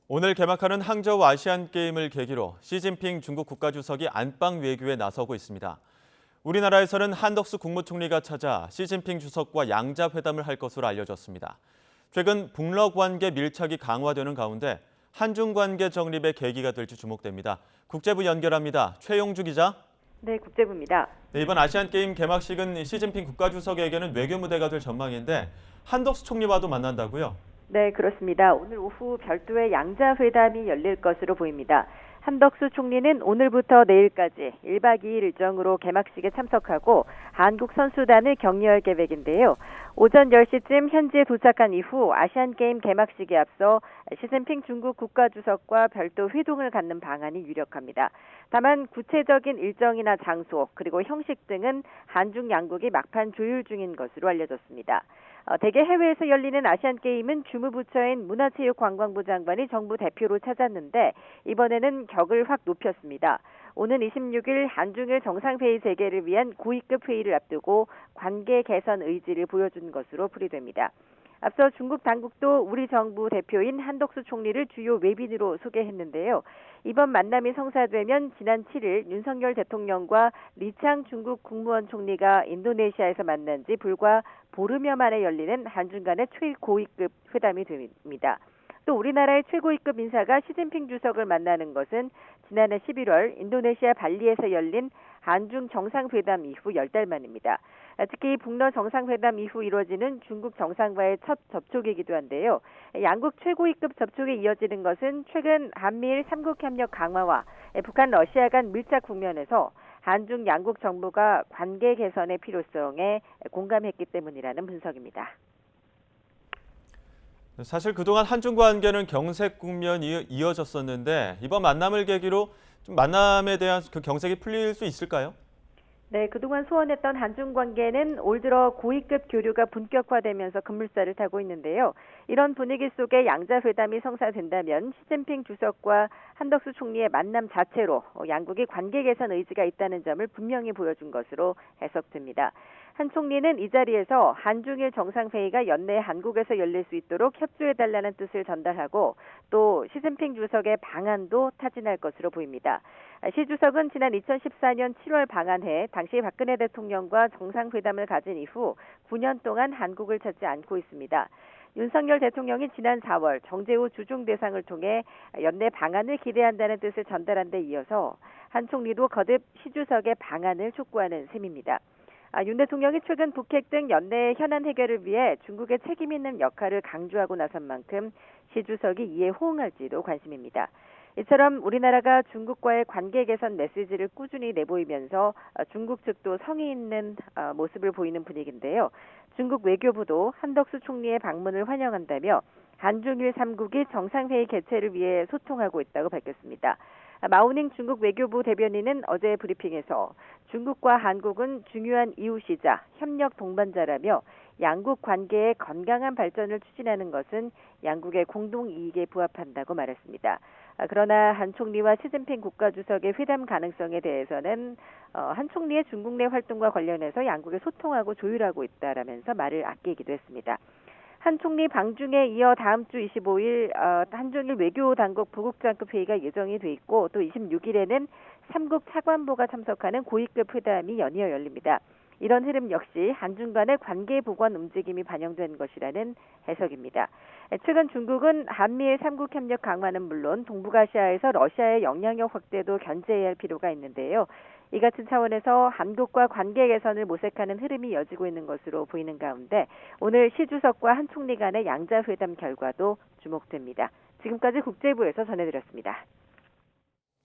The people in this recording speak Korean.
오늘 개막하는 항저우 아시안게임을 계기로 시진핑 중국 국가주석이 안방 외교에 나서고 있습니다. 우리나라에서는 한덕수 국무총리가 찾아 시진핑 주석과 양자회담을 할 것으로 알려졌습니다. 최근 북러 관계 밀착이 강화되는 가운데 한중 관계 정립의 계기가 될지 주목됩니다. 국제부 연결합니다. 최용주 기자. 네, 국제부입니다. 네, 이번 아시안게임 개막식은 시진핑 국가주석에게는 외교 무대가 될 전망인데 한덕수 총리와도 만난다고요? 네, 그렇습니다. 오늘 오후 별도의 양자회담이 열릴 것으로 보입니다. 한덕수 총리는 오늘부터 내일까지 1박 2일 일정으로 개막식에 참석하고 한국 선수단을 격려할 계획인데요. 오전 10시쯤 현지에 도착한 이후 아시안게임 개막식에 앞서 시진핑 중국 국가주석과 별도 회동을 갖는 방안이 유력합니다. 다만 구체적인 일정이나 장소 그리고 형식 등은 한중 양국이 막판 조율 중인 것으로 알려졌습니다. 대개 해외에서 열리는 아시안게임은 주무부처인 문화체육관광부 장관이 정부 대표로 찾았는데 이번에는 격을 확 높였습니다. 오는 26일 한중일 정상회의 재개를 위한 고위급 회의를 앞두고 관계 개선 의지를 보여준 것으로 풀이됩니다. 앞서 중국 당국도 우리 정부 대표인 한덕수 총리를 주요 외빈으로 소개했는데요. 이번 만남이 성사되면 지난 7일 윤석열 대통령과 리창 중국 국무원 총리가 인도네시아에서 만난 지 불과 보름여 만에 열리는 한중 간의 최고위급 회담이 됩니다. 또 우리나라의 최고위급 인사가 시진핑 주석을 만나는 것은 지난해 11월 인도네시아 발리에서 열린 한중 정상회담 이후 10달 만입니다. 특히 북러 정상회담 이후 이루어지는 중국 정상과의 첫 접촉이기도 한데요. 양국 최고위급 접촉에 이어지는 것은 최근 한미일 3국 협력 강화와 북한 러시아 간 밀착 국면에서 한중 양국 정부가 관계 개선의 필요성에 공감했기 때문이라는 분석입니다. 사실 그동안 한중 관계는 경색 국면이 이어졌었는데 이번 만남을 계기로 좀 만남에 대한 그 경색이 풀릴 수 있을까요? 네, 그동안 소원했던 한중 관계는 올 들어 고위급 교류가 본격화되면서 급물살을 타고 있는데요. 이런 분위기 속에 양자회담이 성사된다면 시진핑 주석과 한덕수 총리의 만남 자체로 양국이 관계 개선 의지가 있다는 점을 분명히 보여준 것으로 해석됩니다. 한 총리는 이 자리에서 한중일 정상회의가 연내 한국에서 열릴 수 있도록 협조해달라는 뜻을 전달하고 또 시진핑 주석의 방안도 타진할 것으로 보입니다. 시 주석은 지난 2014년 7월 방한해 당시 박근혜 대통령과 정상회담을 가진 이후 9년 동안 한국을 찾지 않고 있습니다. 윤석열 대통령이 지난 4월 정재우 주중 대상을 통해 연내 방안을 기대한다는 뜻을 전달한 데 이어서 한 총리도 거듭 시 주석의 방안을 촉구하는 셈입니다. 윤 대통령이 최근 북핵 등 연내 현안 해결을 위해 중국의 책임 있는 역할을 강조하고 나선 만큼 시 주석이 이에 호응할지도 관심입니다. 이처럼 우리나라가 중국과의 관계 개선 메시지를 꾸준히 내보이면서 중국 측도 성의 있는 모습을 보이는 분위기인데요. 중국 외교부도 한덕수 총리의 방문을 환영한다며 한중일 3국이 정상회의 개최를 위해 소통하고 있다고 밝혔습니다. 마오닝 중국 외교부 대변인은 어제 브리핑에서 중국과 한국은 중요한 이웃이자 협력 동반자라며 양국 관계의 건강한 발전을 추진하는 것은 양국의 공동 이익에 부합한다고 말했습니다. 그러나 한 총리와 시진핑 국가주석의 회담 가능성에 대해서는 한 총리의 중국 내 활동과 관련해서 양국이 소통하고 조율하고 있다라면서 말을 아끼기도 했습니다. 한 총리 방중에 이어 다음 주 25일 한중일 외교당국 부국장급 회의가 예정이 돼 있고 또 26일에는 3국 차관보가 참석하는 고위급 회담이 연이어 열립니다. 이런 흐름 역시 한중 간의 관계 보완 움직임이 반영된 것이라는 해석입니다. 최근 중국은 한미일 3국 협력 강화는 물론 동북아시아에서 러시아의 영향력 확대도 견제해야 할 필요가 있는데요. 이 같은 차원에서 한국과 관계 개선을 모색하는 흐름이 이어지고 있는 것으로 보이는 가운데 오늘 시 주석과 한 총리 간의 양자회담 결과도 주목됩니다. 지금까지 국제부에서 전해드렸습니다.